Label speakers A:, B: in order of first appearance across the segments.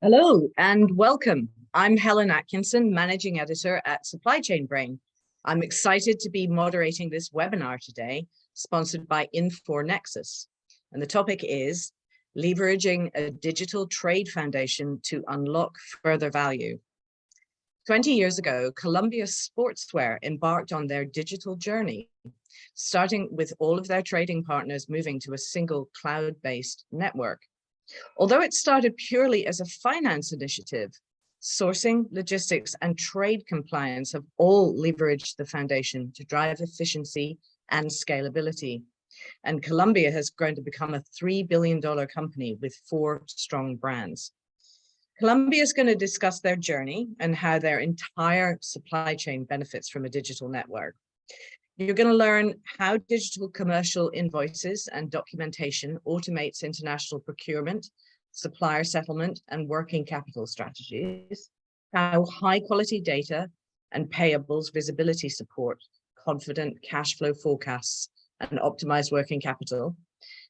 A: Hello and welcome. I'm Helen Atkinson, Managing Editor at Supply Chain Brain. I'm excited to be moderating this webinar today, sponsored by InfoNexus. And the topic is leveraging a digital trade foundation to unlock further value. 20 years ago, Columbia Sportswear embarked on their digital journey, starting with all of their trading partners moving to a single cloud-based network. Although it started purely as a finance initiative, sourcing, logistics, and trade compliance have all leveraged the foundation to drive efficiency and scalability. And Columbia has grown to become a $3 billion company with 4 strong brands. Columbia is going to discuss their journey and how their entire supply chain benefits from a digital network. You're going to learn how digital commercial invoices and documentation automates international procurement, supplier settlement, and working capital strategies, how high-quality data and payables visibility support confident cash flow forecasts and optimized working capital,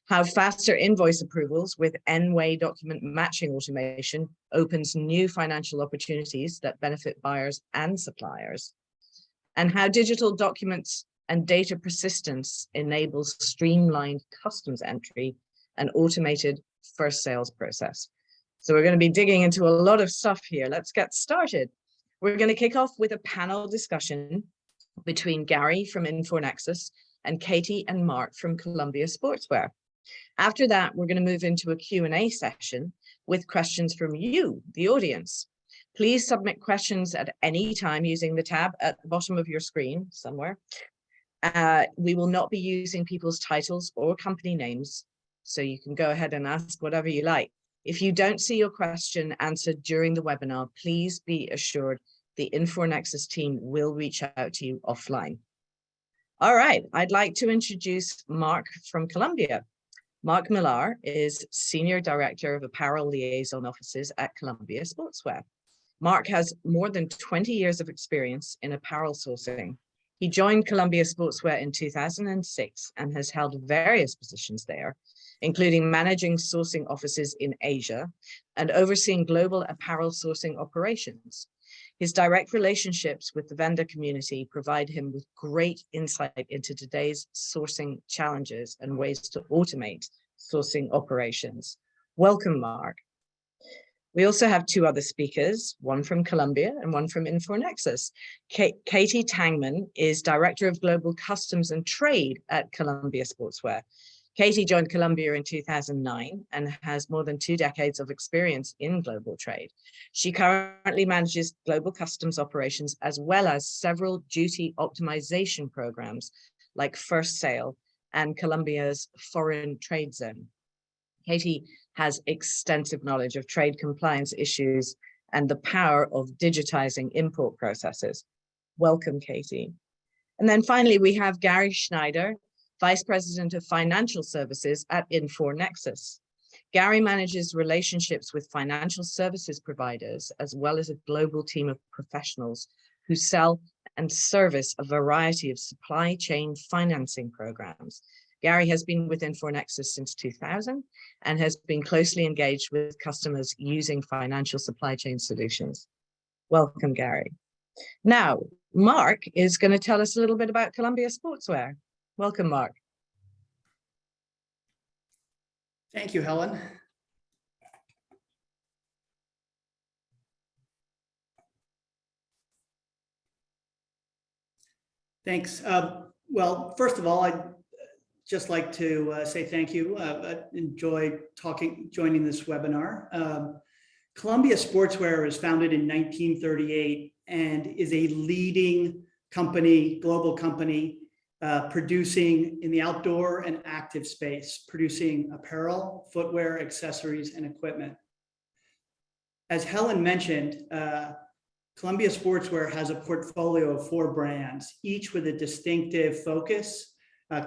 A: how faster invoice approvals with N-way document matching automation opens new financial opportunities that benefit buyers and suppliers, and how digital documents and data persistence enables streamlined customs entry and automated first sales process. So we're going to be digging into a lot of stuff here. Let's get started. We're going to kick off with a panel discussion between Gary from InfoNexus and Katie and Mark from Columbia Sportswear. After that, we're going to move into a Q&A session with questions from you, the audience. Please submit questions at any time using the tab at the bottom of your screen somewhere. We will not be using people's titles or company names, so you can go ahead and ask whatever you like. If you don't see your question answered during the webinar, please be assured the InfoNexus team will reach out to you offline. All right, I'd like to introduce Mark from Columbia. Mark Millar is Senior Director of Apparel Liaison Offices at Columbia Sportswear. Mark has more than 20 years of experience in apparel sourcing. He joined Columbia Sportswear in 2006 and has held various positions there, including managing sourcing offices in Asia and overseeing global apparel sourcing operations. His direct relationships with the vendor community provide him with great insight into today's sourcing challenges and ways to automate sourcing operations. Welcome, Mark. We also have 2 other speakers, one from Columbia and one from InfoNexus. Katie Tangman is Director of Global Customs and Trade at Columbia Sportswear. Katie joined Columbia in 2009 and has more than 2 decades of experience in global trade. She currently manages global customs operations as well as several duty optimization programs like First Sale and Columbia's Foreign Trade Zone. Katie has extensive knowledge of trade compliance issues and the power of digitizing import processes. Welcome, Katie. And then finally, we have Gary Schneider, Vice President of Financial Services at InfoNexus. Gary manages relationships with financial services providers, as well as a global team of professionals who sell and service a variety of supply chain financing programs. Gary has been with InfoNexus since 2000 and has been closely engaged with customers using financial supply chain solutions. Welcome, Gary. Now, Mark is going to tell us a little bit about Columbia Sportswear. Welcome, Mark.
B: Thank you, Helen. Thanks. Well, first of all, I'd just like to say thank you. I enjoyed joining this webinar. Columbia Sportswear was founded in 1938 and is a leading company, global company, producing in the outdoor and active space, producing apparel, footwear, accessories, and equipment. As Helen mentioned, Columbia Sportswear has a portfolio of 4 brands, each with a distinctive focus,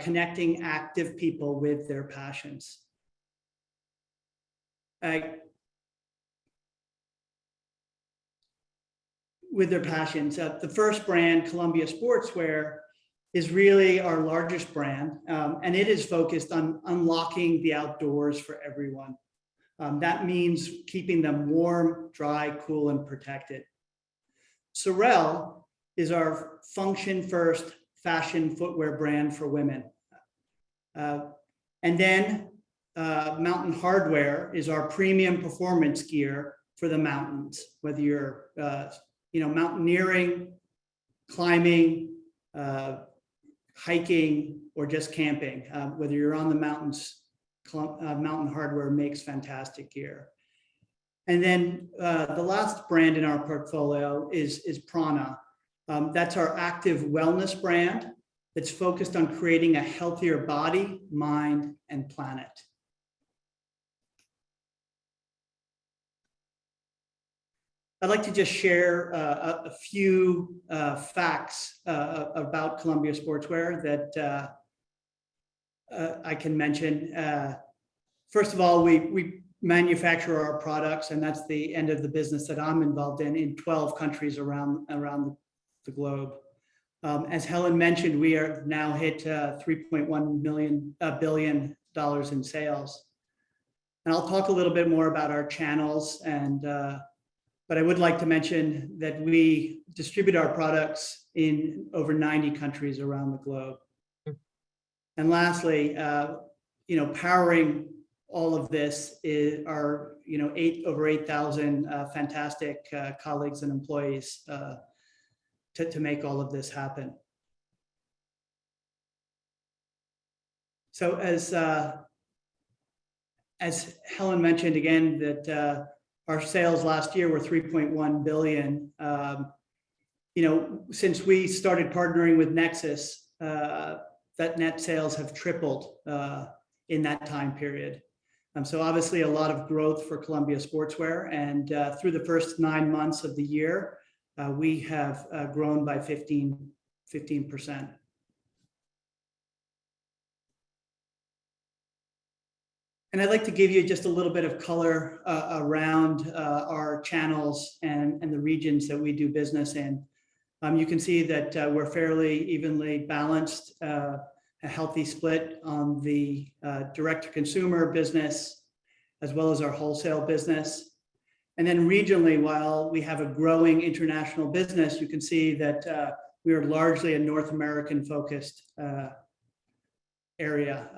B: connecting active people with their passions. The first brand, Columbia Sportswear, is really our largest brand, and it is focused on unlocking the outdoors for everyone. That means keeping them warm, dry, cool, and protected. Sorel is our function-first fashion footwear brand for women. And then Mountain Hardwear is our premium performance gear for the mountains, whether you're mountaineering, climbing, hiking, or just camping. Whether you're on the mountains, Mountain Hardwear makes fantastic gear. And then the last brand in our portfolio is Prana. That's our active wellness brand that's focused on creating a healthier body, mind, and planet. I'd like to just share a few facts about Columbia Sportswear that I can mention. First of all, we manufacture our products, and that's the end of the business that I'm involved in 12 countries around the globe. As Helen mentioned, we are now hit $3.1 billion in sales. And I'll talk a little bit more about our channels, but I would like to mention that we distribute our products in over 90 countries around the globe. And lastly, powering all of this are over 8,000 fantastic colleagues and employees to make all of this happen. So as Helen mentioned again, that our sales last year were $3.1 billion. Since we started partnering with Nexus, that net sales have tripled in that time period. So obviously a lot of growth for Columbia Sportswear, and through the first 9 months of the year, we have grown by 15%. And I'd like to give you just a little bit of color around our channels and the regions that we do business in. You can see that we're fairly evenly balanced, a healthy split on the direct-to-consumer business, as well as our wholesale business. And then regionally, while we have a growing international business, you can see that we are largely a North American-focused area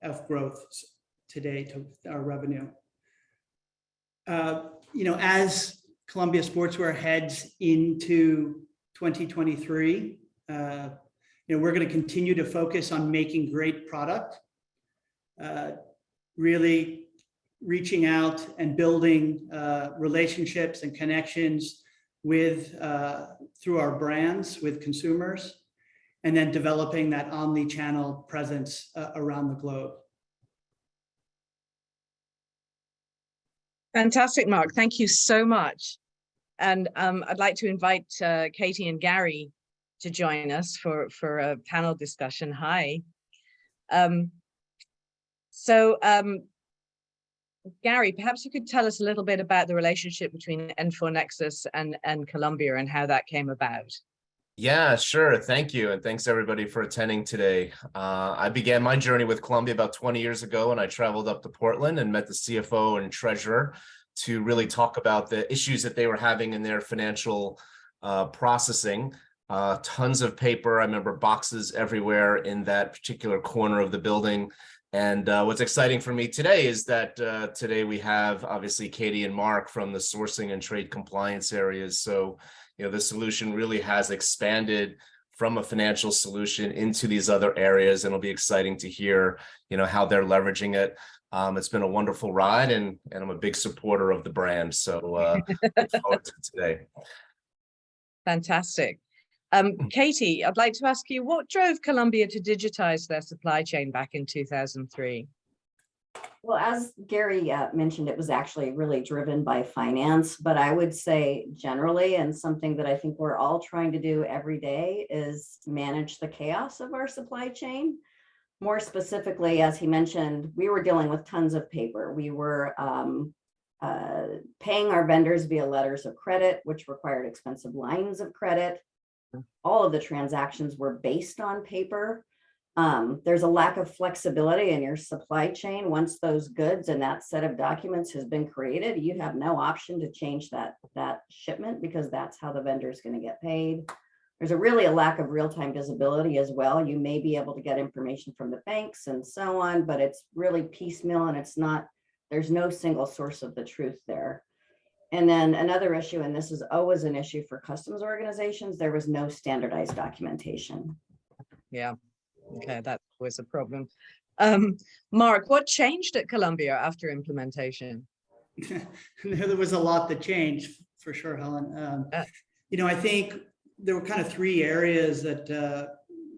B: of growth today to our revenue. As Columbia Sportswear heads into 2023, we're going to continue to focus on making great product, really reaching out and building relationships and connections through our brands with consumers, and then developing that omni-channel presence around the globe.
A: Fantastic, Mark. Thank you so much. And I'd like to invite Katie and Gary to join us for a panel discussion. Hi. Gary, perhaps you could tell us a little bit about the relationship between Nexus and Columbia and how that came about.
C: Yeah, sure. Thank you. And thanks everybody for attending today. I began my journey with Columbia about 20 years ago, and I traveled up to Portland and met the CFO and treasurer to really talk about the issues that they were having in their financial processing. Tons of paper. I remember boxes everywhere in that particular corner of the building. And what's exciting for me today is that today we have obviously Katie and Mark from the sourcing and trade compliance areas. So, the solution really has expanded from a financial solution into these other areas, and it'll be exciting to hear, how they're leveraging it. It's been a wonderful ride, and I'm a big supporter of the brand. So look forward to today.
A: Fantastic. Katie, I'd like to ask you, what drove Columbia to digitize their supply chain back in 2003?
D: Well, as Gary mentioned, it was actually really driven by finance, but I would say generally, and something that I think we're all trying to do every day, is manage the chaos of our supply chain. More specifically, as he mentioned, we were dealing with tons of paper. We were paying our vendors via letters of credit, which required expensive lines of credit. All of the transactions were based on paper. There's a lack of flexibility in your supply chain. Once those goods and that set of documents has been created, you have no option to change that shipment, because that's how the vendor is going to get paid. There's really a lack of real-time visibility as well. You may be able to get information from the banks and so on, but it's really piecemeal, and there's no single source of the truth there. And then another issue, and this is always an issue for customs organizations, there was no standardized documentation.
A: Yeah. Okay, that was a problem. Mark, what changed at Columbia after implementation?
B: There was a lot that changed for sure, Helen. I think there were kind of three areas that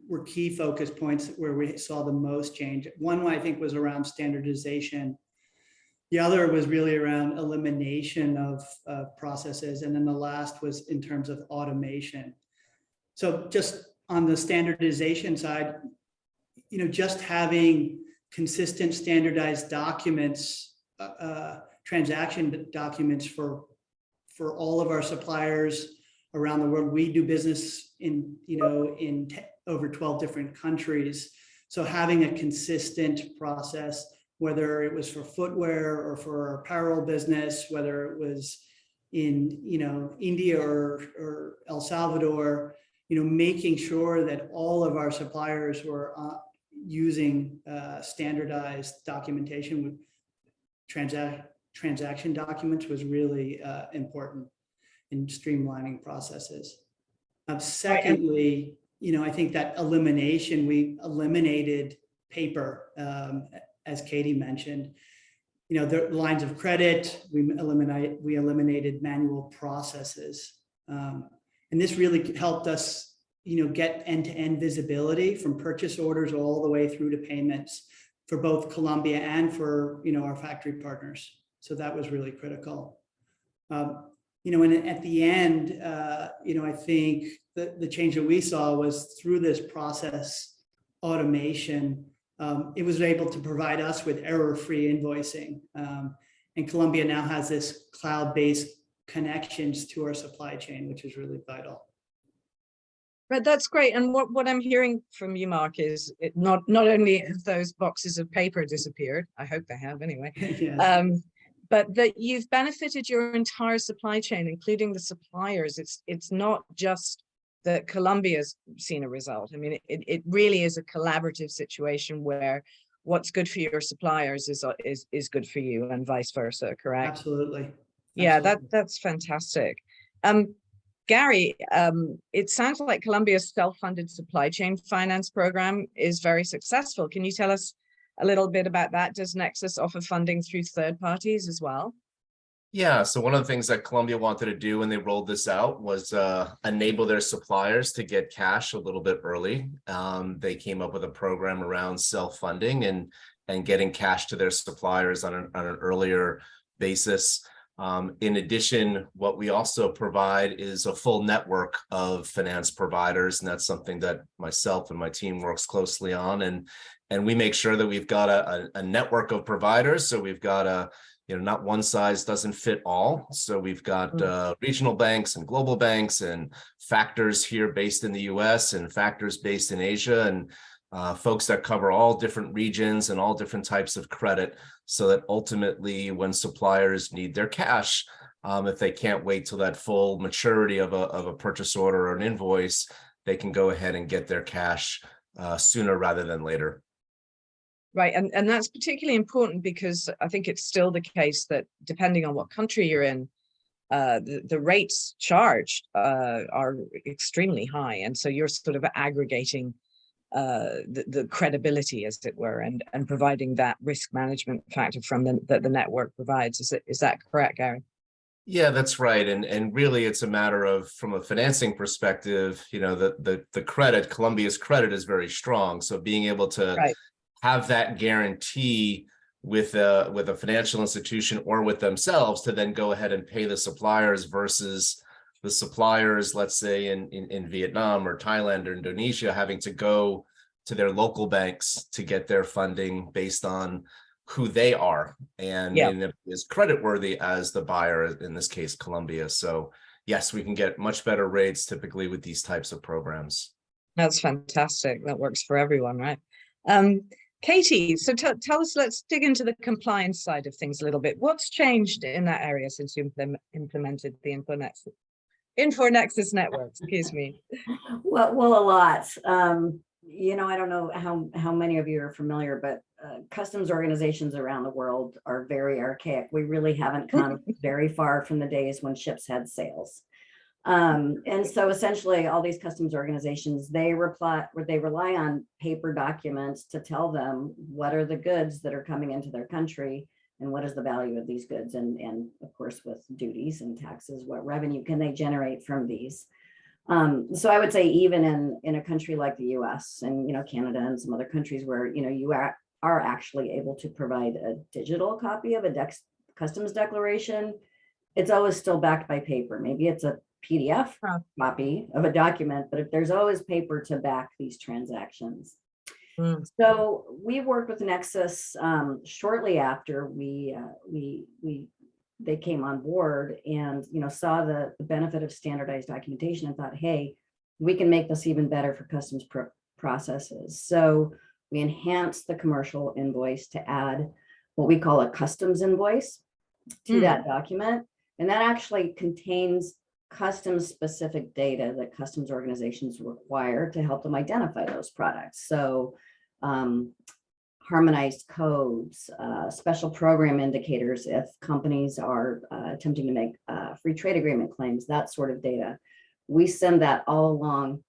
B: were key focus points where we saw the most change. One, I think, was around standardization. The other was really around elimination of processes. And then the last was in terms of automation. So just on the standardization side, just having consistent standardized documents, transaction documents for all of our suppliers around the world. We do business in over 12 different countries. So having a consistent process, whether it was for footwear or for our apparel business, whether it was in India or El Salvador, making sure that all of our suppliers were using standardized documentation with transaction documents was really important in streamlining processes. Secondly, I think that we eliminated paper, as Katie mentioned. The lines of credit, we eliminated manual processes. And this really helped us, get end-to-end visibility from purchase orders all the way through to payments for both Columbia and for, our factory partners. So that was really critical. And at the end, I think the change that we saw was through this process automation. It was able to provide us with error-free invoicing. And Columbia now has this cloud-based connections to our supply chain, which is really vital.
A: Right, that's great. And what I'm hearing from you, Mark, is not only have those boxes of paper disappeared, I hope they have anyway, yes. But that you've benefited your entire supply chain, including the suppliers. It's not just that Columbia's seen a result. I mean, it really is a collaborative situation where what's good for your suppliers is good for you, and vice versa, correct?
B: Absolutely.
A: Yeah, that's fantastic. Gary, it sounds like Columbia's self-funded supply chain finance program is very successful. Can you tell us a little bit about that? Does Nexus offer funding through third parties as well?
C: Yeah, so one of the things that Columbia wanted to do when they rolled this out was enable their suppliers to get cash a little bit early. They came up with a program around self-funding and getting cash to their suppliers on an earlier basis. In addition, what we also provide is a full network of finance providers, and that's something that myself and my team works closely on. And we make sure that we've got a network of providers. So we've got not one size doesn't fit all. So we've got regional banks and global banks and factors here based in the US and factors based in Asia, and folks that cover all different regions and all different types of credit, so that ultimately when suppliers need their cash, if they can't wait till that full maturity of a purchase order or an invoice, they can go ahead and get their cash sooner rather than later.
A: Right, and that's particularly important because I think it's still the case that depending on what country you're in, the rates charged are extremely high, and so you're sort of aggregating the credibility, as it were, and providing that risk management factor from that the network provides. Is that correct, Gary?
C: Yeah, that's right. And really it's a matter of, from a financing perspective, the credit, Columbia's credit is very strong. So being able to have that guarantee with a financial institution or with themselves to then go ahead and pay the suppliers versus the suppliers, let's say in Vietnam or Thailand or Indonesia, having to go to their local banks to get their funding based on who they are and is creditworthy as the buyer, in this case, Columbia. So yes, we can get much better rates typically with these types of programs.
A: That's fantastic. That works for everyone, right? Katie, so tell us, let's dig into the compliance side of things a little bit. What's changed in that area since you implemented the InfoNexus network? Excuse me.
D: Well, a lot. I don't know how many of you are familiar, but customs organizations around the world are very archaic. We really haven't come very far from the days when ships had sails. And so essentially all these customs organizations, they rely on paper documents to tell them what are the goods that are coming into their country and what is the value of these goods. And of course, with duties and taxes, what revenue can they generate from these? So I would say even in a country like the US and, Canada and some other countries where, you are actually able to provide a digital copy of a customs declaration, it's always still backed by paper. Maybe it's a PDF copy of a document, but if there's always paper to back these transactions. So we worked with Nexus shortly after they came on board and saw the benefit of standardized documentation and thought, hey, we can make this even better for customs processes. So we enhanced the commercial invoice to add what we call a customs invoice to that document. And that actually contains customs specific data that customs organizations require to help them identify those products. So harmonized codes, special program indicators if companies are attempting to make free trade agreement claims, that sort of data. We send that all along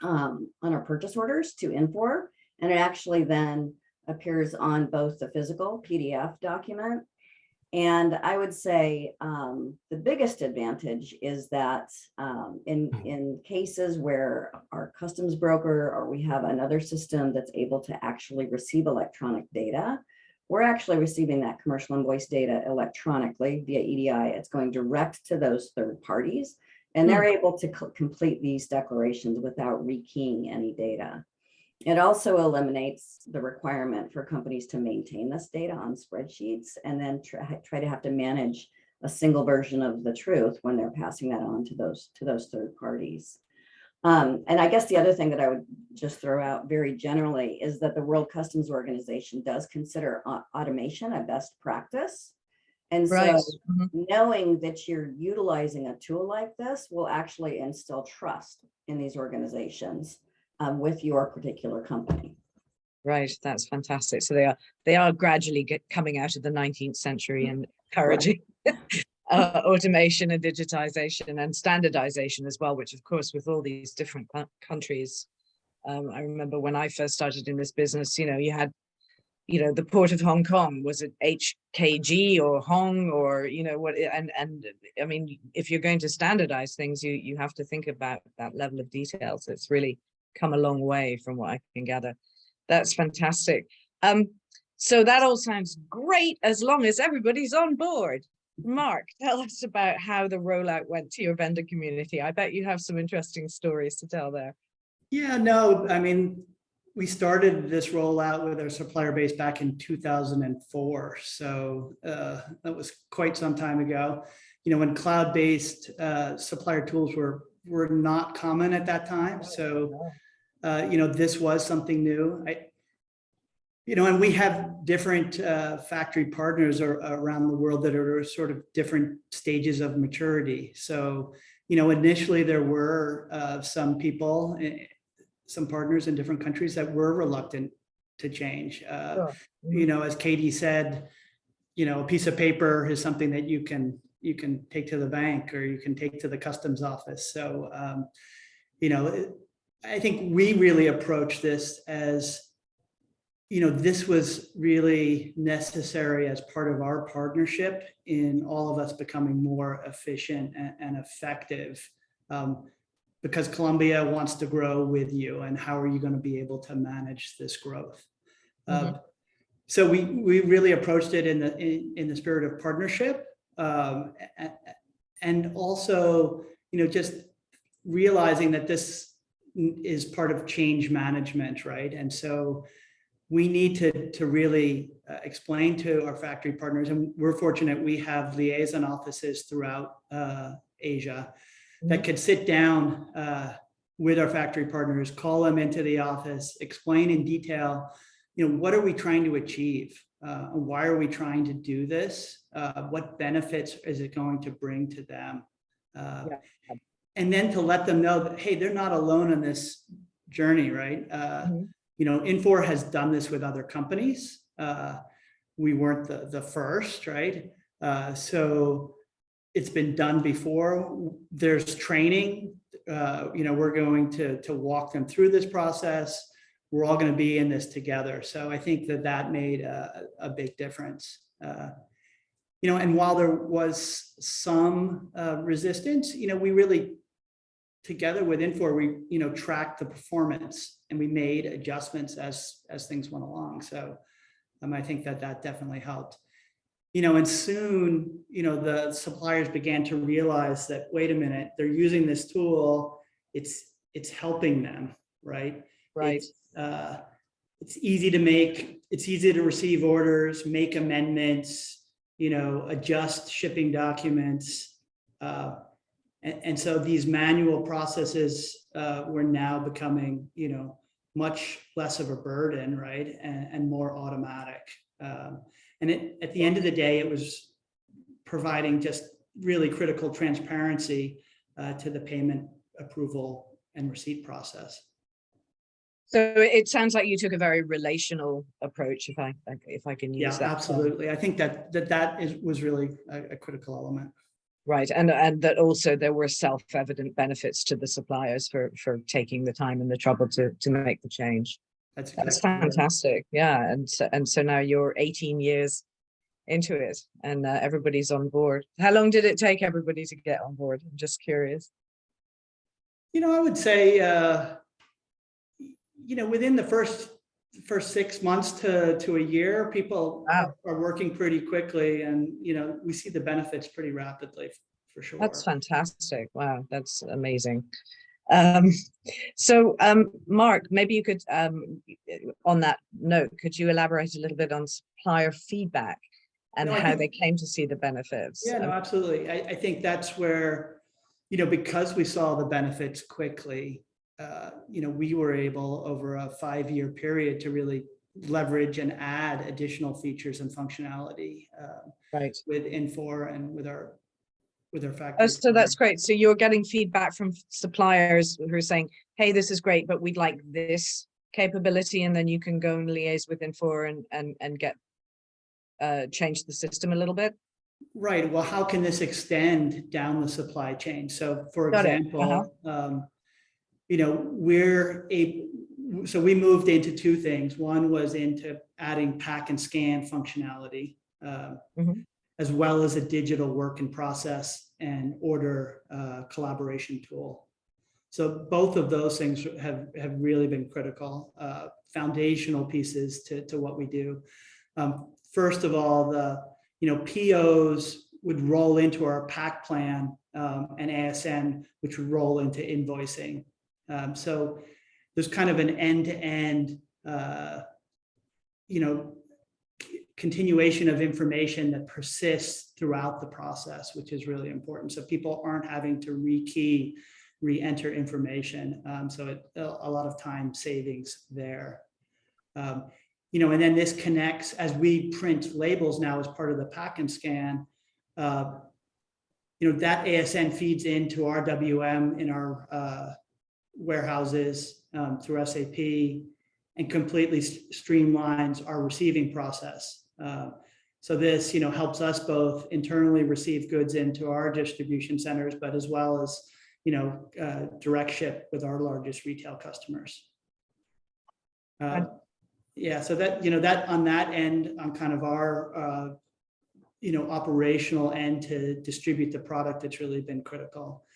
D: on our purchase orders to Infor, and it actually then appears on both the physical PDF document. And I would say the biggest advantage is that in cases where our customs broker or we have another system that's able to actually receive electronic data, we're actually receiving that commercial invoice data electronically via EDI. It's going direct to those third parties, and they're able to complete these declarations without rekeying any data. It also eliminates the requirement for companies to maintain this data on spreadsheets and then try to have to manage a single version of the truth when they're passing that on to those third parties. And I guess the other thing that I would just throw out very generally is that the World Customs Organization does consider automation a best practice. And so knowing that you're utilizing a tool like this will actually instill trust in these organizations with your particular company.
A: Right, that's fantastic. So they are gradually coming out of the 19th century and encouraging automation and digitization and standardization as well, which of course with all these different countries. I remember when I first started in this business, you had, the port of Hong Kong, was it HKG or Hong or, what, and I mean, if you're going to standardize things, you have to think about that level of detail. So it's really come a long way from what I can gather. That's fantastic. So that all sounds great as long as everybody's on board. Mark, tell us about how the rollout went to your vendor community. I bet you have some interesting stories to tell there.
B: Yeah, no, I mean, we started this rollout with our supplier base back in 2004. So that was quite some time ago. When cloud-based supplier tools were not common at that time. So, this was something new. And we have different factory partners around the world that are sort of different stages of maturity. So, initially there were some people, some partners in different countries that were reluctant to change.
A: Sure.
B: As Katie said, a piece of paper is something that you can take to the bank or you can take to the customs office. So, I think we really approach this as, this was really necessary as part of our partnership in all of us becoming more efficient and effective, because Columbia wants to grow with you, and how are you going to be able to manage this growth? So we really approached it in the spirit of partnership, and also, just realizing that this is part of change management, right? And so we need to really explain to our factory partners, and we're fortunate we have liaison offices throughout Asia that could sit down with our factory partners, call them into the office, explain in detail, what are we trying to achieve? Why are we trying to do this? What benefits is it going to bring to them?
A: Yeah.
B: And then to let them know that, hey, they're not alone on this journey, right? Infor has done this with other companies. We weren't the first, right? So it's been done before. There's training. We're going to walk them through this process. We're all going to be in this together. So I think that made a big difference. And while there was some resistance, we really, together with Infor, we tracked the performance and we made adjustments as things went along. So I think that definitely helped. And soon, the suppliers began to realize that, wait a minute, they're using this tool. It's helping them, right?
A: Right.
B: It's easy to make, it's easy to receive orders, make amendments, adjust shipping documents. And so these manual processes were now becoming, much less of a burden, right? And more automatic. And at the end of the day, it was providing just really critical transparency to the payment approval and receipt process.
A: So it sounds like you took a very relational approach, if I can use that.
B: Yeah, absolutely. I think that was really a critical element.
A: Right, and that also there were self-evident benefits to the suppliers for taking the time and the trouble to make the change. That's fantastic. Yeah, and so now you're 18 years into it, and everybody's on board. How long did it take everybody to get on board? I'm just curious.
B: I would say, within the first 6 months to a year, people are working pretty quickly, and we see the benefits pretty rapidly, for sure.
A: That's fantastic. Wow, that's amazing. So Mark, maybe you could, on that note, could you elaborate a little bit on supplier feedback and how they came to see the benefits?
B: Yeah, no, absolutely. I think that's where, because we saw the benefits quickly, we were able over a 5-year period to really leverage and add additional features and functionality
A: right.
B: with Infor and with our factory.
A: Oh, so that's great. So you're getting feedback from suppliers who are saying, hey, this is great, but we'd like this capability, and then you can go and liaise with Infor and get change the system a little bit. Right.
B: Well, how can this extend down the supply chain? So for example, so we moved into 2 things. One was into adding pack and scan functionality, as well as a digital work in process and order collaboration tool. So both of those things have really been critical, foundational pieces to what we do. First of all, the POs would roll into our pack plan, and ASN, which would roll into invoicing. So there's kind of an end-to-end, continuation of information that persists throughout the process, which is really important. So people aren't having to re-enter information. So a lot of time savings there. And then this connects as we print labels now as part of the pack and scan. That ASN feeds into our WM in our warehouses through SAP, and completely streamlines our receiving process. So this, helps us both internally receive goods into our distribution centers, but as well as, direct ship with our largest retail customers. So that, that on that end, on kind of our, operational end to distribute the product, it's really been critical.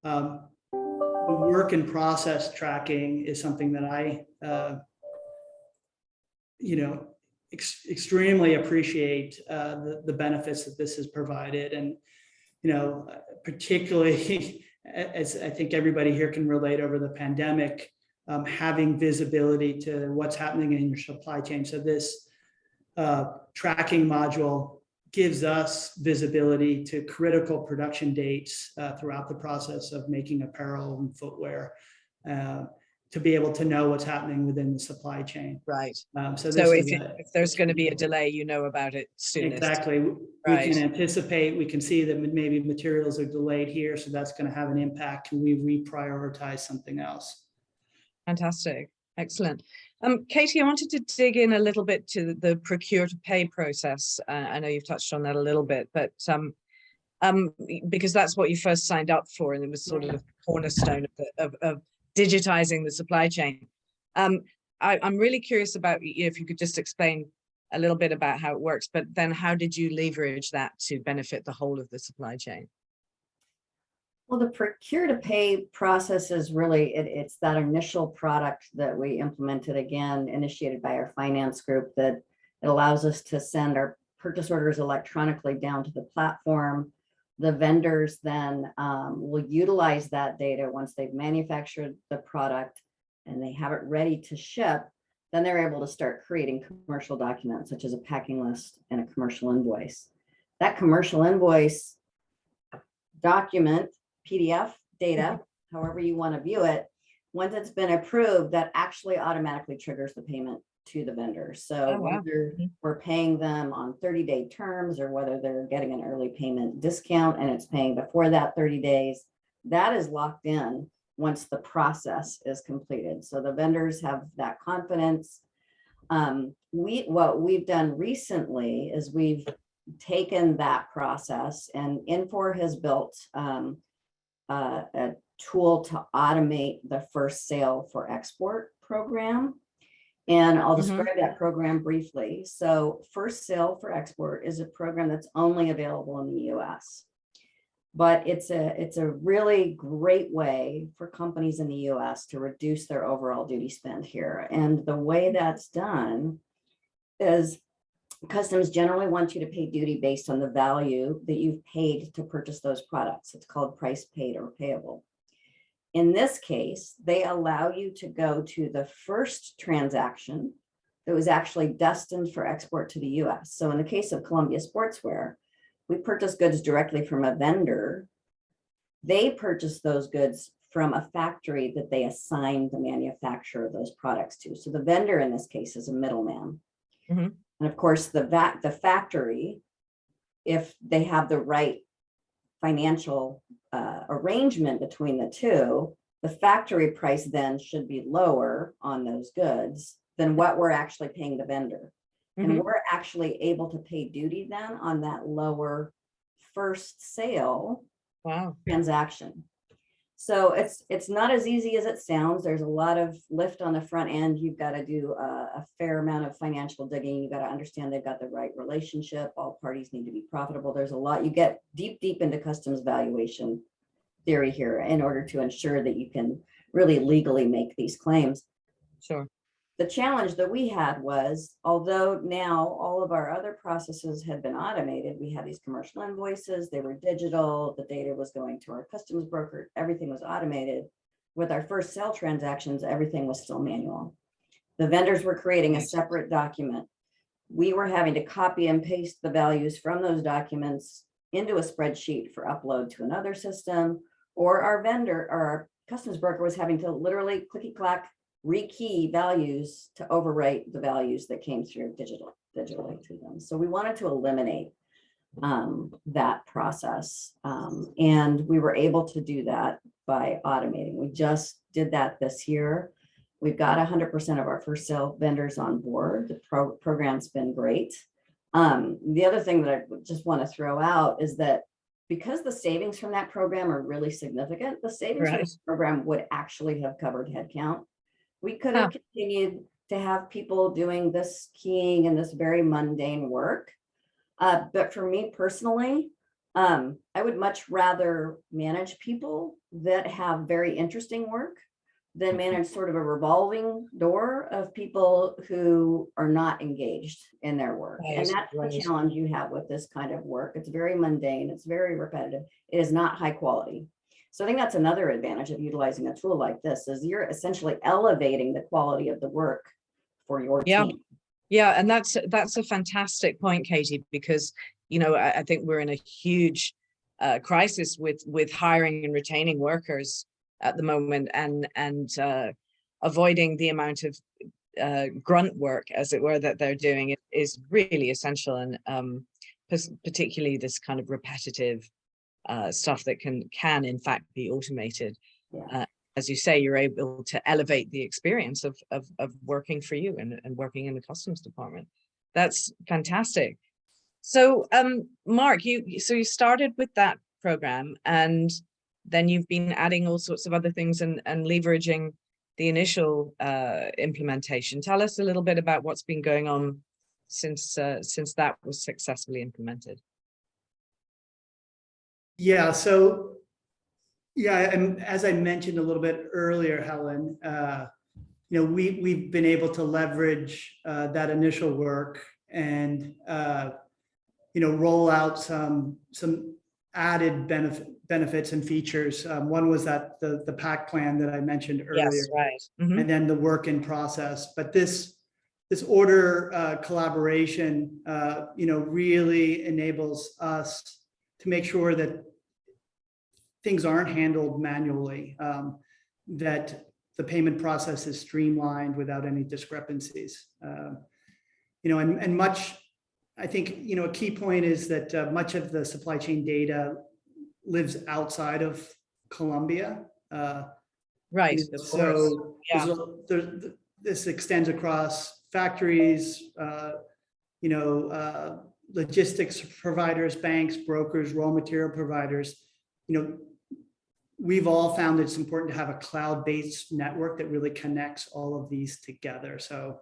B: The work and process tracking is something that I, extremely appreciate the benefits that this has provided. And, particularly as I think everybody here can relate over the pandemic, having visibility to what's happening in your supply chain. So this tracking module gives us visibility to critical production dates throughout the process of making apparel and footwear. to be able to know what's happening within the supply chain.
A: Right.
B: So
A: So
B: this
A: if there's going to be a delay, you know about it soonest.
B: Exactly. We
A: Right.
B: can anticipate, we can see that maybe materials are delayed here, so that's going to have an impact. Can we reprioritize something else?
A: Fantastic. Excellent. Katie, I wanted to dig in a little bit to the procure to pay process. I know you've touched on that a little bit, but because that's what you first signed up for, and it was sort of the cornerstone of digitizing the supply chain. I'm really curious about if you could just explain a little bit about how it works, but then how did you leverage that to benefit the whole of the supply chain?
D: Well, the procure to pay process is really, it's that initial product that we implemented, again, initiated by our finance group, that it allows us to send our purchase orders electronically down to the platform. The vendors then will utilize that data once they've manufactured the product and they have it ready to ship. Then they're able to start creating commercial documents such as a packing list and a commercial invoice. That commercial invoice document, PDF, data, however you want to view it, once it's been approved, that actually automatically triggers the payment to the vendor. So whether we're paying them on 30-day terms or whether they're getting an early payment discount and it's paying before that 30 days, that is locked in once the process is completed. So the vendors have that confidence. What we've done recently is we've taken that process, and Infor has built a tool to automate the first sale for export program. And I'll describe that program briefly. So first sale for export is a program that's only available in the US. But it's a really great way for companies in the US to reduce their overall duty spend here. And the way that's done is customs generally want you to pay duty based on the value that you've paid to purchase those products. It's called price paid or payable. In this case, they allow you to go to the first transaction that was actually destined for export to the US. So in the case of Columbia Sportswear, we purchase goods directly from a vendor. They purchase those goods from a factory that they assigned the manufacturer of those products to. So the vendor in this case is a middleman. And of course, the factory, if they have the right financial arrangement between the two, the factory price then should be lower on those goods than what we're actually paying the vendor. And we're actually able to pay duty then on that lower first sale transaction. So it's not as easy as it sounds. There's a lot of lift on the front end. You've got to do a fair amount of financial digging. You've got to understand they've got the right relationship. All parties need to be profitable. There's a lot. You get deep into customs valuation theory here in order to ensure that you can really legally make these claims.
A: Sure.
D: The challenge that we had was, although now all of our other processes had been automated, we had these commercial invoices, they were digital, the data was going to our customs broker, everything was automated. With our first sale transactions, everything was still manual. The vendors were creating a separate document. We were having to copy and paste the values from those documents into a spreadsheet for upload to another system, or our vendor or our customs broker was having to literally clicky-clack rekey values to overwrite the values that came through digitally to them. So we wanted to eliminate that process. And we were able to do that by automating. We just did that this year. We've got 100% of our first sale vendors on board. The program's been great. The other thing that I just want to throw out is that because the savings from that program are really significant, the savings from this program would actually have covered headcount. We could have continued to have people doing this keying and this very mundane work. But for me personally, I would much rather manage people that have very interesting work than manage sort of a revolving door of people who are not engaged in their work. And that's the challenge you have with this kind of work. It's very mundane, it's very repetitive, it is not high quality. So I think that's another advantage of utilizing a tool like this, is you're essentially elevating the quality of the work for your team.
A: Yeah, and that's a fantastic point, Katie, because I think we're in a huge crisis with hiring and retaining workers at the moment, and avoiding the amount of grunt work, as it were, that they're doing is really essential, and particularly this kind of repetitive stuff that can in fact be automated.
D: Yeah.
A: As you say, you're able to elevate the experience of working for you and working in the customs department. That's fantastic. So Mark, you started with that program, and then you've been adding all sorts of other things and leveraging the initial implementation. Tell us a little bit about what's been going on since that was successfully implemented.
B: Yeah, so and as I mentioned a little bit earlier, Helen, we've been able to leverage that initial work and roll out some added benefits and features. One was that the pack plan that I mentioned earlier.
A: Yes, right. Mm-hmm.
B: And then the work in process. But this order collaboration, really enables us to make sure that things aren't handled manually, that the payment process is streamlined without any discrepancies. And much, I think, a key point is that much of the supply chain data lives outside of Columbia.
A: Right.
B: So
A: yeah.
B: This extends across factories, logistics providers, banks, brokers, raw material providers. We've all found it's important to have a cloud-based network that really connects all of these together. So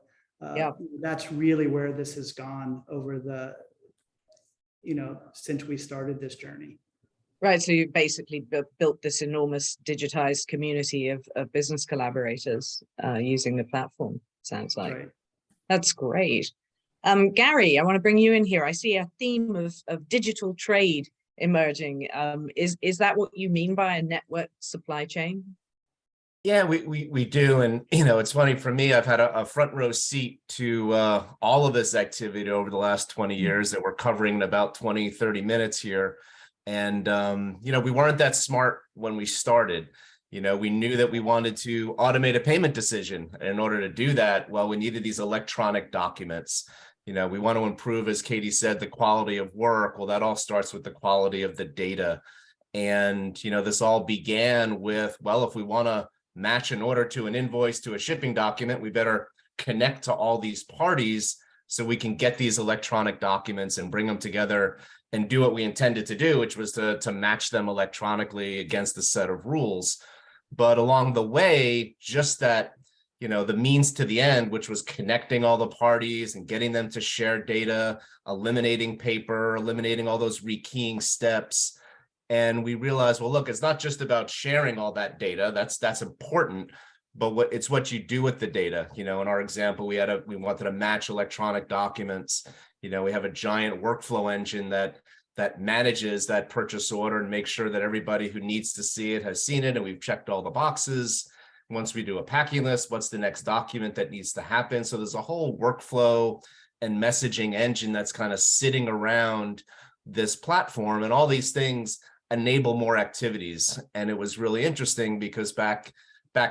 B: that's really where this has gone over the, since we started this journey.
A: Right. So you've basically built this enormous digitized community of business collaborators using the platform, sounds like.
B: Right.
A: That's great. Gary, I want to bring you in here. I see a theme of digital trade emerging. Is that what you mean by a network supply chain?
C: Yeah, we do. And, it's funny for me, I've had a front row seat to all of this activity over the last 20 years that we're covering in about 20, 30 minutes here. And, we weren't that smart when we started. We knew that we wanted to automate a payment decision. And in order to do that, well, we needed these electronic documents. We want to improve, as Katie said, the quality of work. Well, that all starts with the quality of the data. And, this all began with, well, if we want to match an order to an invoice to a shipping document, we better connect to all these parties so we can get these electronic documents and bring them together and do what we intended to do, which was to match them electronically against the set of rules. But along the way, just that, the means to the end, which was connecting all the parties and getting them to share data, eliminating paper, eliminating all those rekeying steps. And we realized, well, look, it's not just about sharing all that data. That's important, but it's what you do with the data. In our example, we wanted to match electronic documents. We have a giant workflow engine that manages that purchase order and makes sure that everybody who needs to see it has seen it, and we've checked all the boxes. Once we do a packing list, what's the next document that needs to happen? So there's a whole workflow and messaging engine that's kind of sitting around this platform, and all these things enable more activities. And it was really interesting because back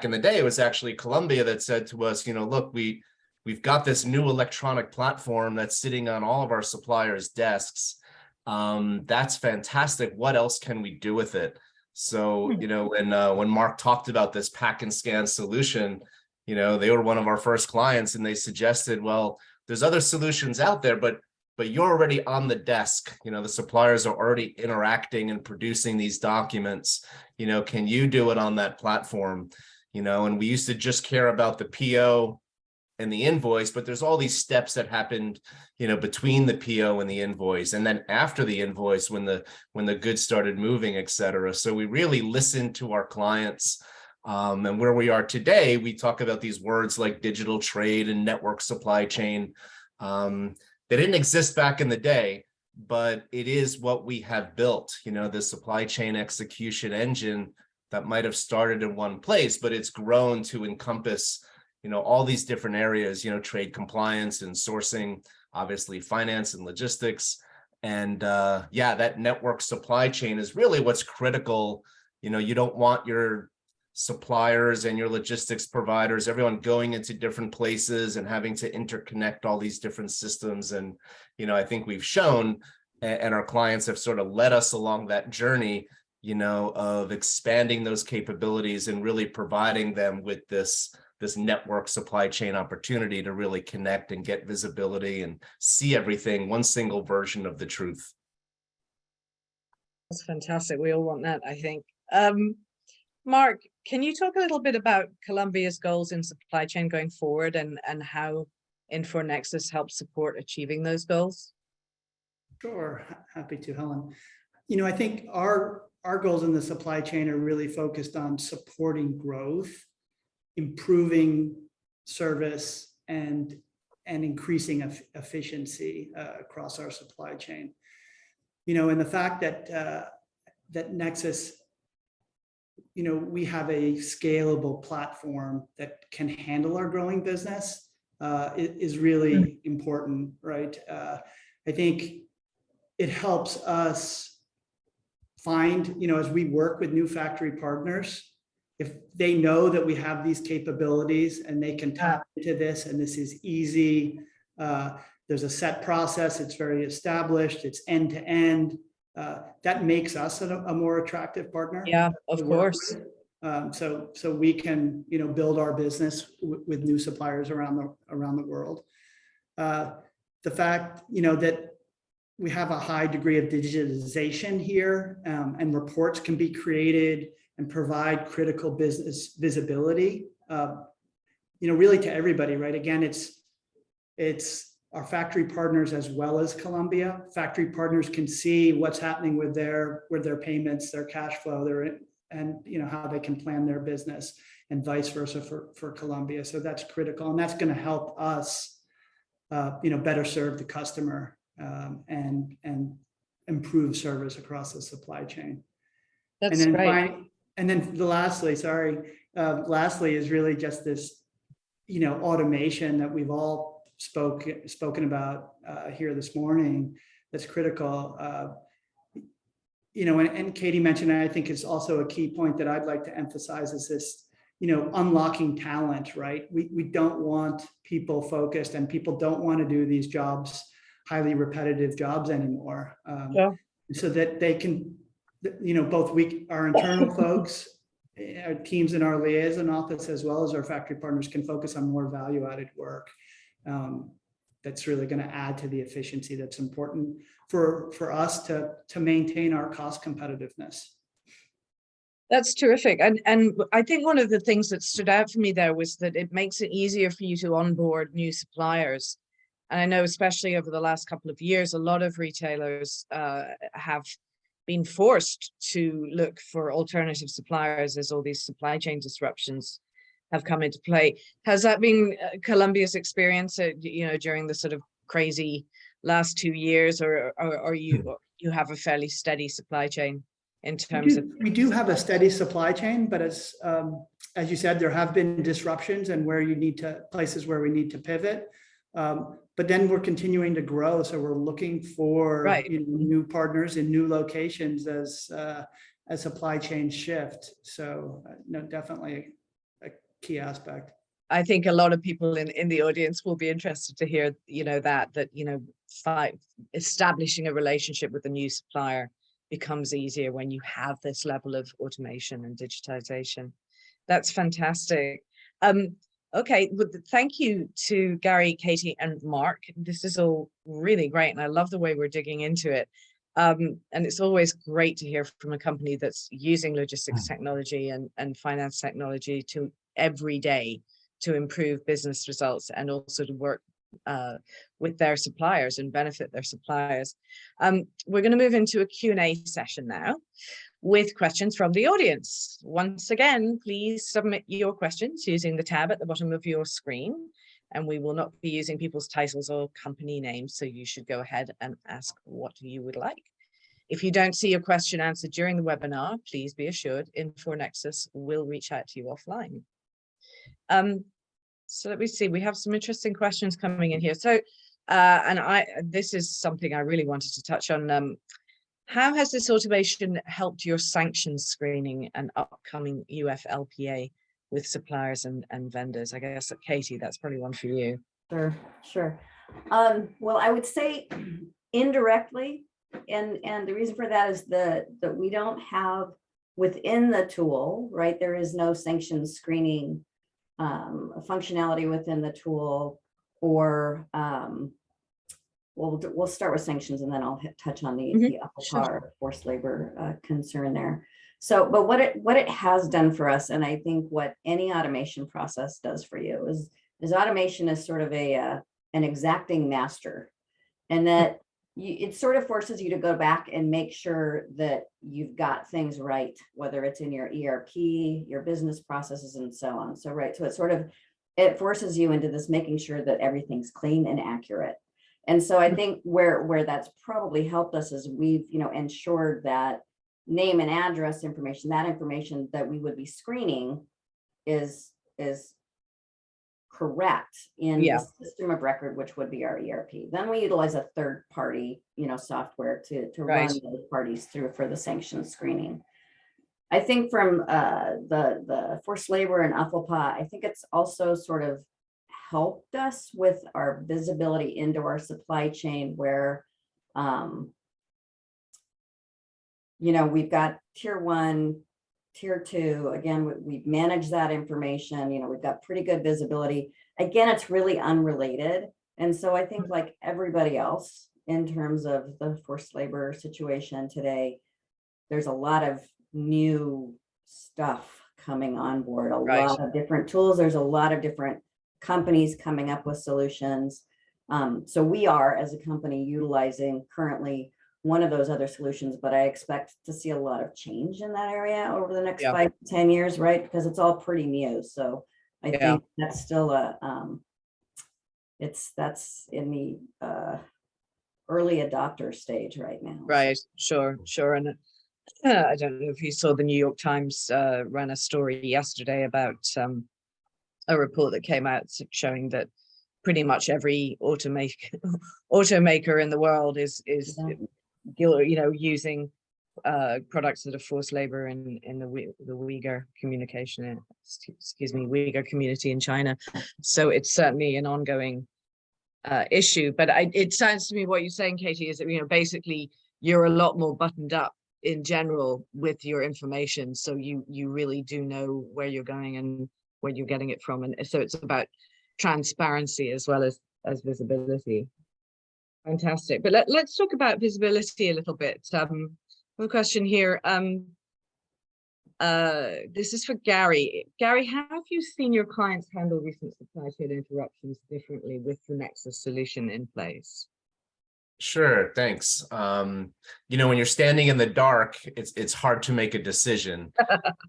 C: in the day, it was actually Columbia that said to us, look, we've got this new electronic platform that's sitting on all of our suppliers' desks. That's fantastic. What else can we do with it? So, when Mark talked about this pack and scan solution, they were one of our first clients, and they suggested, well, there's other solutions out there, but you're already on the desk. The suppliers are already interacting and producing these documents. Can you do it on that platform? And we used to just care about the PO and the invoice, but there's all these steps that happened, between the PO and the invoice, and then after the invoice, when the goods started moving, et cetera. So we really listened to our clients. And where we are today, we talk about these words like digital trade and network supply chain. They didn't exist back in the day, but it is what we have built, the supply chain execution engine that might have started in one place, but it's grown to encompass, all these different areas, trade compliance and sourcing, obviously finance and logistics. And that network supply chain is really what's critical. You don't want your suppliers and your logistics providers, everyone going into different places and having to interconnect all these different systems. And, I think we've shown, and our clients have sort of led us along that journey, of expanding those capabilities and really providing them with this network supply chain opportunity to really connect and get visibility and see everything, one single version of the truth.
A: That's fantastic. We all want that, I think. Mark, can you talk a little bit about Columbia's goals in supply chain going forward and how InfoNexus helps support achieving those goals?
B: Sure, happy to, Helen. I think our goals in the supply chain are really focused on supporting growth, improving service, and increasing efficiency across our supply chain. And the fact that Nexus, we have a scalable platform that can handle our growing business is really important, right? I think it helps us find, as we work with new factory partners, if they know that we have these capabilities and they can tap into this and this is easy, there's a set process, it's very established, it's end to end, that makes us a more attractive partner.
A: Yeah, of course.
B: So we can, build our business with new suppliers around the world. The fact, that we have a high degree of digitization here, and reports can be created and provide critical business visibility, really to everybody, right? Again, it's our factory partners as well as Columbia. Factory partners can see what's happening with their payments, their cash flow, and how they can plan their business, and vice versa for Columbia. So that's critical, and that's going to help us, better serve the customer and improve service across the supply chain.
A: That's right.
B: And then lastly is really just this, automation that we've all spoken about here this morning. That's critical. And Katie mentioned, and I think it's also a key point that I'd like to emphasize, is this, unlocking talent, right? We don't want people focused, and people don't want to do these jobs, highly repetitive jobs anymore. So that they can, both our internal folks, our teams in our liaison office, as well as our factory partners, can focus on more value-added work. That's really going to add to the efficiency that's important for us to maintain our cost competitiveness.
A: That's terrific. And I think one of the things that stood out for me there was that it makes it easier for you to onboard new suppliers. And I know, especially over the last couple of years, a lot of retailers have been forced to look for alternative suppliers as all these supply chain disruptions have come into play. Has that been Columbia's experience, during the sort of crazy last 2 years, or you have a fairly steady supply chain in terms of?
B: We do have a steady supply chain, but as you said, there have been disruptions and places where we need to pivot. But then we're continuing to grow, so we're looking for new partners in new locations as supply chains shift. So no, definitely a key aspect.
A: I think a lot of people in the audience will be interested to hear, establishing a relationship with a new supplier becomes easier when you have this level of automation and digitization. That's fantastic. Okay, well, thank you to Gary, Katie, and Mark. This is all really great, and I love the way we're digging into it. And it's always great to hear from a company that's using logistics technology and finance technology to every day to improve business results and also to work with their suppliers and benefit their suppliers. We're going to move into a Q&A session now with questions from the audience. Once again, please submit your questions using the tab at the bottom of your screen, and we will not be using people's titles or company names, so you should go ahead and ask what you would like. If you don't see your question answered during the webinar, please be assured InfoNexus will reach out to you offline. So let me see, we have some interesting questions coming in here. So, this is something I really wanted to touch on. How has this automation helped your sanctions screening and upcoming UFLPA with suppliers and vendors? I guess, Katie, that's probably one for you.
D: Sure. Well, I would say indirectly, and the reason for that is that we don't have within the tool, right? There is no sanctions screening functionality within the tool, or we'll start with sanctions and then I'll touch on the upper par forced labor concern there. So, but what it has done for us, and I think what any automation process does for you is automation is sort of an exacting master, and that it sort of forces you to go back and make sure that you've got things right, whether it's in your ERP, your business processes, and so on. So, right. So it forces you into this, making sure that everything's clean and accurate. And so I think where that's probably helped us is we've, ensured that name and address information, that information that we would be screening is correct in the system of record, which would be our ERP. Then we utilize a third party, software to run those parties through for the sanctions screening. I think from the forced labor and UFLPA, I think it's also sort of helped us with our visibility into our supply chain, where we've got tier 1, tier 2. Again, we manage that information. We've got pretty good visibility. Again, it's really unrelated. And so I think, like everybody else in terms of the forced labor situation today, there's a lot of new stuff coming on board, a lot of different tools. There's a lot of different companies coming up with solutions. So we are, as a company, utilizing currently one of those other solutions, but I expect to see a lot of change in that area over the next 5 to 10 years, right? Because it's all pretty new. So I think that's still that's in the early adopter stage right now.
A: Right, sure. And I don't know if you saw the New York Times ran a story yesterday about a report that came out showing that pretty much every automaker in the world is using products that are forced labor in the Uyghur Uyghur community in China. So it's certainly an ongoing issue. But it sounds to me what you're saying, Katie, is that basically you're a lot more buttoned up in general with your information, so you really do know where you're going and where you're getting it from, and so it's about transparency as well as visibility. Fantastic. But let's talk about visibility a little bit. I have a question here. This is for Gary. Gary, how have you seen your clients handle recent supply chain interruptions differently with the Nexus solution in place?
C: Sure, thanks. When you're standing in the dark, it's hard to make a decision.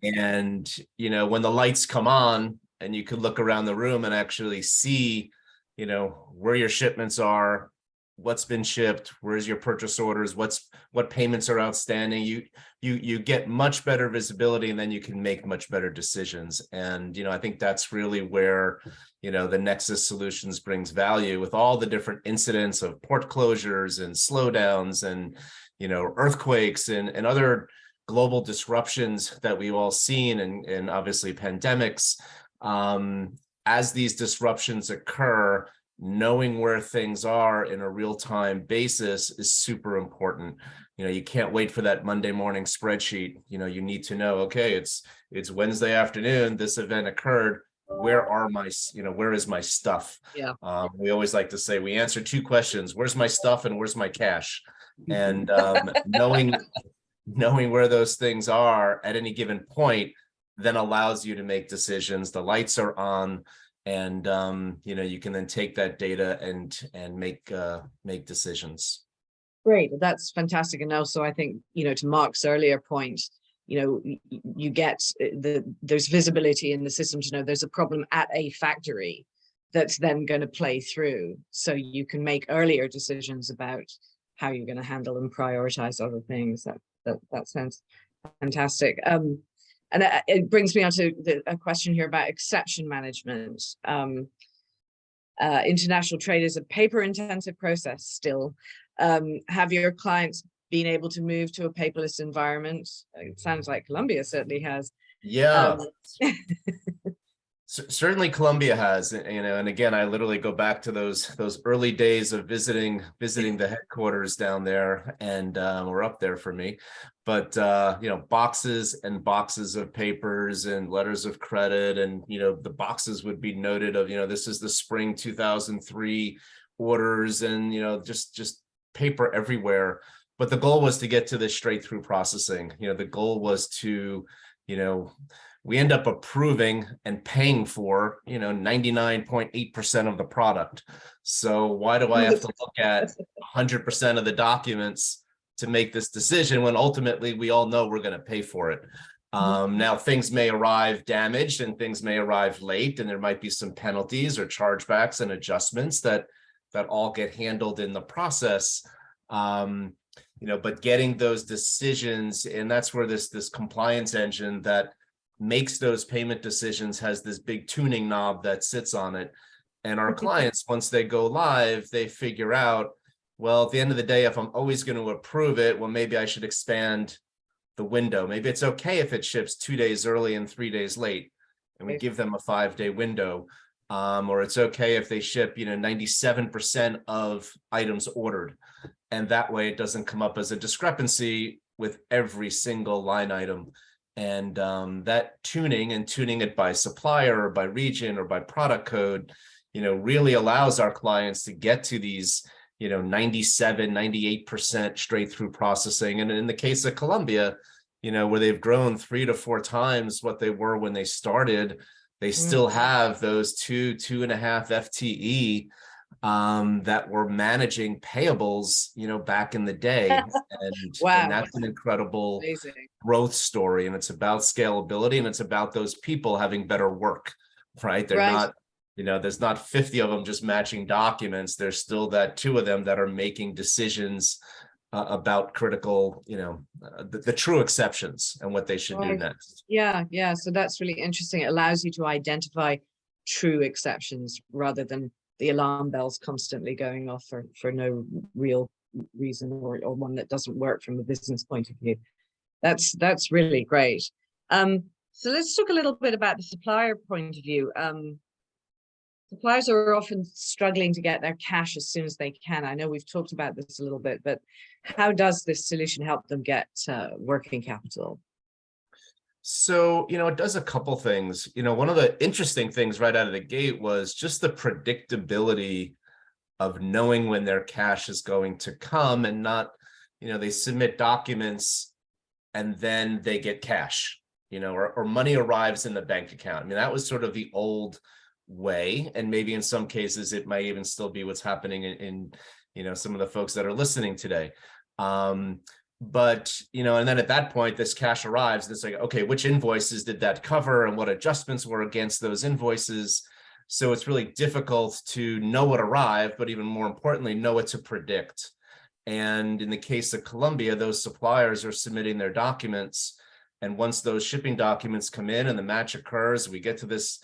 C: And, when the lights come on and you could look around the room and actually see, where your shipments are, what's been shipped, where's your purchase orders, what payments are outstanding, you get much better visibility, and then you can make much better decisions. And I think that's really where the Nexus solutions brings value, with all the different incidents of port closures and slowdowns and earthquakes and other global disruptions that we've all seen, and obviously pandemics. As these disruptions occur, knowing where things are in a real-time basis is super important. You can't wait for that Monday morning spreadsheet. You need to know, okay, it's Wednesday afternoon, this event occurred. Where is my stuff? We always like to say we answer 2 questions: where's my stuff and where's my cash? And knowing where those things are at any given point then allows you to make decisions. The lights are on, and you can then take that data and make decisions.
A: Great, that's fantastic. And also, I think to Mark's earlier point, you get there's visibility in the system to know there's a problem at a factory that's then going to play through, so you can make earlier decisions about how you're going to handle and prioritize other things. That sounds fantastic. And it brings me on to a question here about exception management. International trade is a paper-intensive process still. Have your clients been able to move to a paperless environment. It sounds like Columbia certainly has.
C: Yeah.
A: Um,
C: Certainly Columbia has, and again, I literally go back to those early days of visiting the headquarters down there, and we're up there for me. But boxes and boxes of papers and letters of credit, and the boxes would be noted of this is the spring 2003 orders, and just paper everywhere. But the goal was to get to this straight through processing. The goal was to we end up approving and paying for 99.8% of the product. So why do I have to look at 100% of the documents to make this decision when ultimately we all know we're going to pay for it? Now things may arrive damaged and things may arrive late, and there might be some penalties or chargebacks and adjustments that all get handled in the process. But getting those decisions, and that's where this compliance engine that makes those payment decisions has this big tuning knob that sits on it. And our clients, once they go live, they figure out, well, at the end of the day, if I'm always going to approve it, well, maybe I should expand the window. Maybe it's okay if it ships 2 days early and 3 days late, and we give them a 5-day window. Or it's okay if they ship 97% of items ordered, and that way it doesn't come up as a discrepancy with every single line item. And that tuning it by supplier or by region or by product code, really allows our clients to get to these 97, 98% straight through processing. And in the case of Columbia, where they've grown 3 to 4 times what they were when they started, they still have those 2.5 FTE that were managing payables, back in the day. And,
A: Wow.
C: and that's an incredible
A: Amazing.
C: growth story. And it's about scalability, and it's about those people having better work, right? They're not, there's not 50 of them just matching documents. There's still that 2 of them that are making decisions about critical, the true exceptions and what they should do next.
A: Yeah. So that's really interesting. It allows you to identify true exceptions rather than the alarm bells constantly going off for no real reason, or one that doesn't work from a business point of view. That's really great. So let's talk a little bit about the supplier point of view. Suppliers are often struggling to get their cash as soon as they can. I know we've talked about this a little bit, but how does this solution help them get working capital?
C: So, it does a couple things. One of the interesting things right out of the gate was just the predictability of knowing when their cash is going to come, and not, they submit documents and then they get cash, or money arrives in the bank account. I mean, that was sort of the old way, and maybe in some cases it might even still be what's happening in some of the folks that are listening today. But and then at that point this cash arrives, and it's like, okay, which invoices did that cover and what adjustments were against those invoices? So it's really difficult to know what arrived, but even more importantly, know what to predict. And in the case of Columbia, those suppliers are submitting their documents, and once those shipping documents come in and the match occurs, we get to this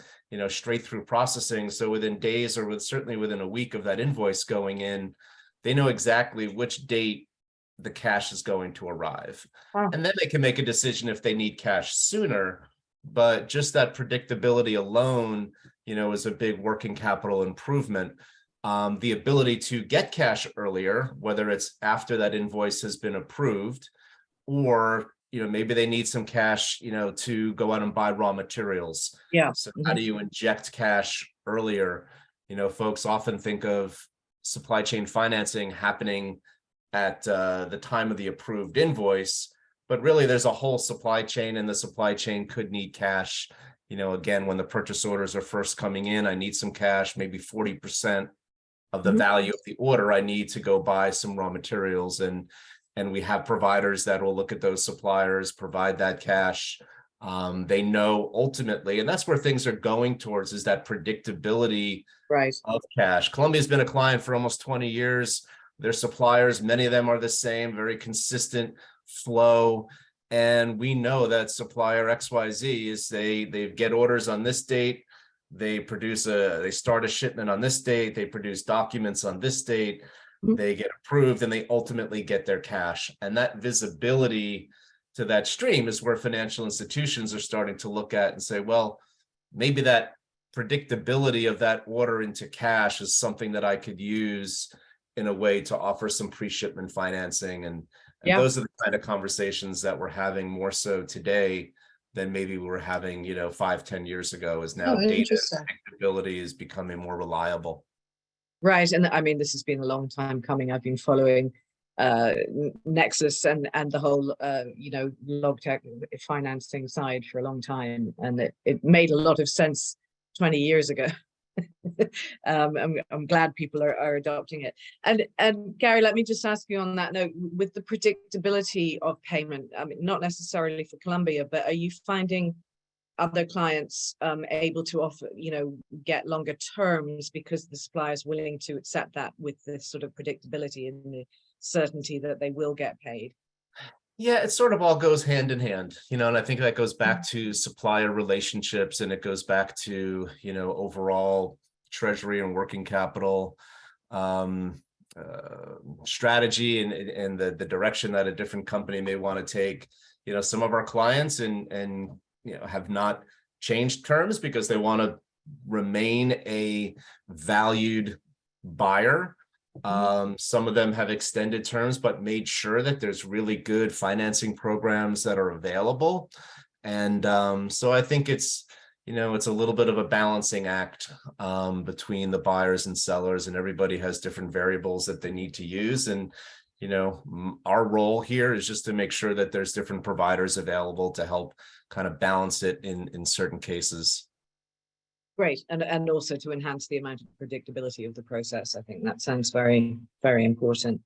C: straight through processing. So within days, or certainly within a week of that invoice going in, they know exactly which date the cash is going to arrive. And then they can make a decision if they need cash sooner. But just that predictability alone, is a big working capital improvement. The ability to get cash earlier, whether it's after that invoice has been approved, or maybe they need some cash, to go out and buy raw materials.
A: Yeah.
C: So how do you inject cash earlier? Folks often think of supply chain financing happening at the time of the approved invoice, but really there's a whole supply chain, and the supply chain could need cash. Again, when the purchase orders are first coming in, I need some cash, maybe 40% of the value of the order I need to go buy some raw materials. And we have providers that will look at those suppliers, provide that cash. They know ultimately, and that's where things are going towards, is that predictability of cash. Columbia's been a client for almost 20 years. Their suppliers, many of them are the same, very consistent flow. And we know that supplier XYZ is they get orders on this date, they start a shipment on this date, they produce documents on this date.
A: Mhm.
C: they get approved, and they ultimately get their cash. And that visibility to that stream is where financial institutions are starting to look at and say, well, maybe that predictability of that order into cash is something that I could use in a way to offer some pre-shipment financing. And
A: Yeah.
C: those are the kind of conversations that we're having more so today than maybe we were having, 5-10 years ago, is now
A: Oh,
C: data
A: interesting.
C: predictability is becoming more reliable.
A: Right. And I mean, this has been a long time coming. I've been following Nexus and the whole, log tech financing side for a long time. And it made a lot of sense 20 years ago. I'm glad people are adopting it. And Gary, let me just ask you on that note, with the predictability of payment, I mean, not necessarily for Columbia, but are you finding other clients able to offer, get longer terms because the supplier is willing to accept that with this sort of predictability and the certainty that they will get paid?
C: Yeah, it sort of all goes hand in hand, and I think that goes back to supplier relationships, and it goes back to, overall treasury and working capital strategy and the direction that a different company may want to take. Some of our clients and have not changed terms because they want to remain a valued buyer. Some of them have extended terms, but made sure that there's really good financing programs that are available. And so I think it's a little bit of a balancing act between the buyers and sellers, and everybody has different variables that they need to use. And our role here is just to make sure that there's different providers available to help kind of balance it in certain cases.
A: Great. And also to enhance the amount of predictability of the process. I think that sounds very, very important.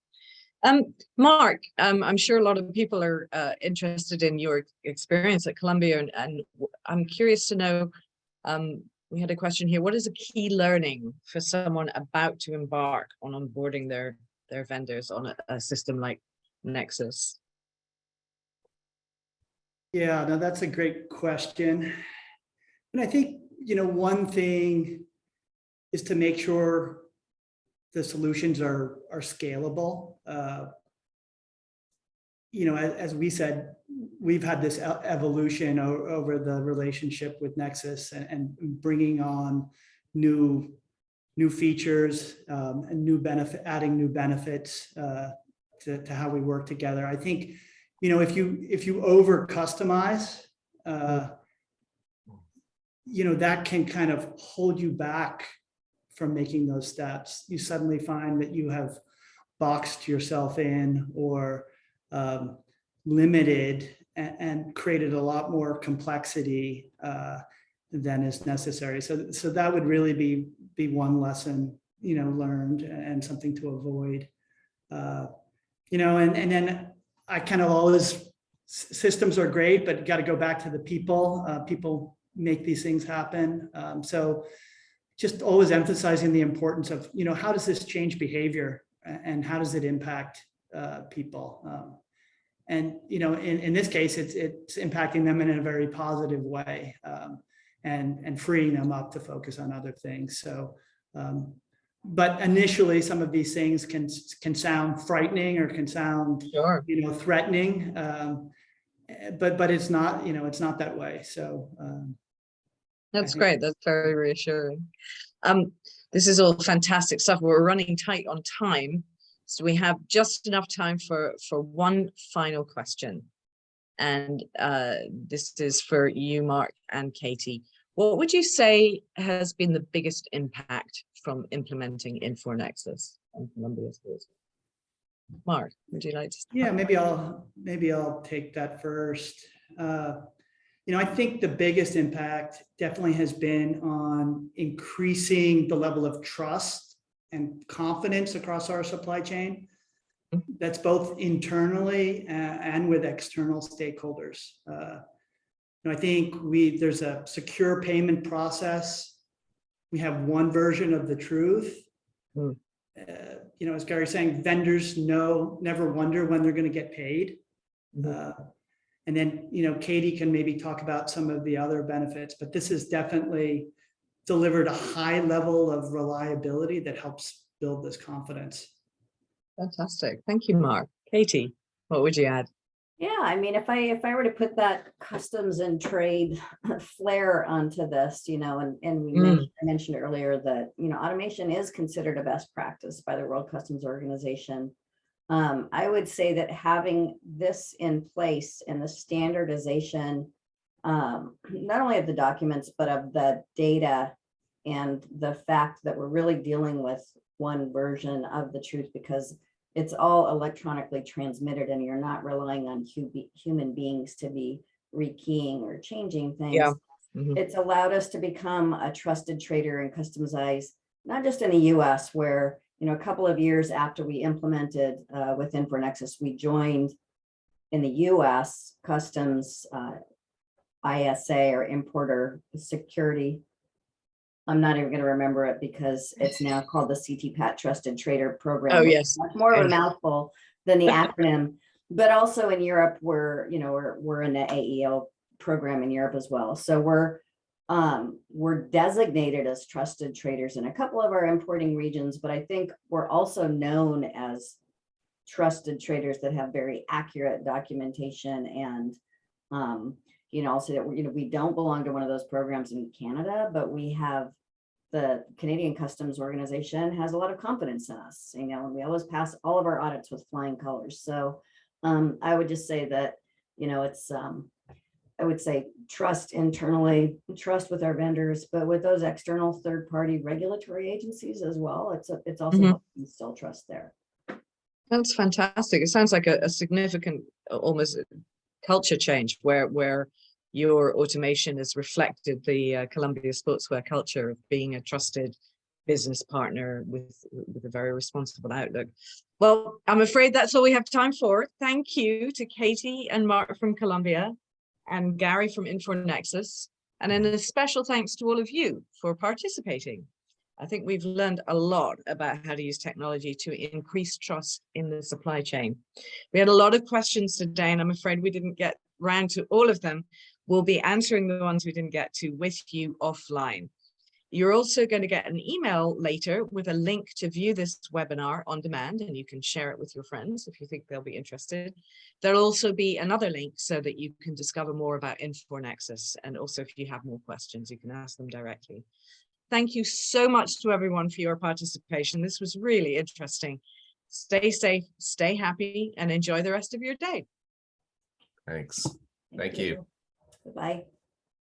A: Mark, I'm sure a lot of people are interested in your experience at Columbia, and I'm curious to know, we had a question here. What is a key learning for someone about to embark on onboarding their vendors on a system like Nexus?
B: Yeah, no, that's a great question. And I think, one thing is to make sure the solutions are scalable. As we said, we've had this evolution over the relationship with Nexus and bringing on new features and adding new benefits to how we work together. I think, if you over customize, that can kind of hold you back from making those steps. You suddenly find that you have boxed yourself in or limited and created a lot more complexity than is necessary. So that would really be one lesson, learned, and something to avoid. And then I kind of always, systems are great, but you got to go back to the people. People make these things happen. So just always emphasizing the importance of, how does this change behavior and how does it impact people? And, in this case, it's impacting them in a very positive way and freeing them up to focus on other things. So, but initially some of these things can sound frightening or can sound,
A: Sure.
B: Threatening. But it's not, it's not that way. So
A: That's great. That's very reassuring. This is all fantastic stuff. We're running tight on time, so we have just enough time for one final question. And this is for you, Mark and Katie. What would you say has been the biggest impact from implementing Infor Nexus on Columbia Sportswear? Mark, would you like to start?
B: Yeah, maybe I'll take that first. I think the biggest impact definitely has been on increasing the level of trust and confidence across our supply chain. That's both internally and with external stakeholders. I think there's a secure payment process. We have one version of the truth. As Gary's saying, vendors never wonder when they're going to get paid. And then, Katie can maybe talk about some of the other benefits, but this has definitely delivered a high level of reliability that helps build this confidence.
A: Fantastic. Thank you, Mark. Katie, what would you add?
D: Yeah, I mean, if I were to put that customs and trade flair onto this, and I mentioned earlier that, automation is considered a best practice by the World Customs Organization. I would say that having this in place and the standardization, not only of the documents, but of the data, and the fact that we're really dealing with one version of the truth, because it's all electronically transmitted and you're not relying on human beings to be rekeying or changing things.
A: Yeah.
D: It's allowed us to become a trusted trader in customs eyes, not just in the US, where, a couple of years after we implemented with InfoNexus, we joined in the US Customs ISA, or Importer Security. I'm not even going to remember it because it's now called the CTPAT Trusted Trader Program.
A: Oh, yes.
D: Much more of a mouthful than the acronym, but also in Europe, we're in the AEO program in Europe as well. So we're designated as trusted traders in a couple of our importing regions, but I think we're also known as trusted traders that have very accurate documentation, and also that we don't belong to one of those programs in Canada, but we have the Canadian Customs Organization has a lot of confidence in us, and we always pass all of our audits with flying colors. So I would just say that, it's, I would say trust internally, trust with our vendors, but with those external third-party regulatory agencies as well, it's also helping instill trust there.
A: That's fantastic. It sounds like a significant, almost culture change where your automation has reflected the Columbia Sportswear culture of being a trusted business partner with a very responsible outlook. Well, I'm afraid that's all we have time for. Thank you to Katie and Mark from Columbia and Gary from InfoNexus. And then a special thanks to all of you for participating. I think we've learned a lot about how to use technology to increase trust in the supply chain. We had a lot of questions today, and I'm afraid we didn't get round to all of them. We'll be answering the ones we didn't get to with you offline. You're also going to get an email later with a link to view this webinar on demand, and you can share it with your friends if you think they'll be interested. There'll also be another link so that you can discover more about InfoNexus, and also if you have more questions, you can ask them directly. Thank you so much to everyone for your participation. This was really interesting. Stay safe, stay happy, and enjoy the rest of your day.
C: Thanks. Thank you.
D: Bye-bye.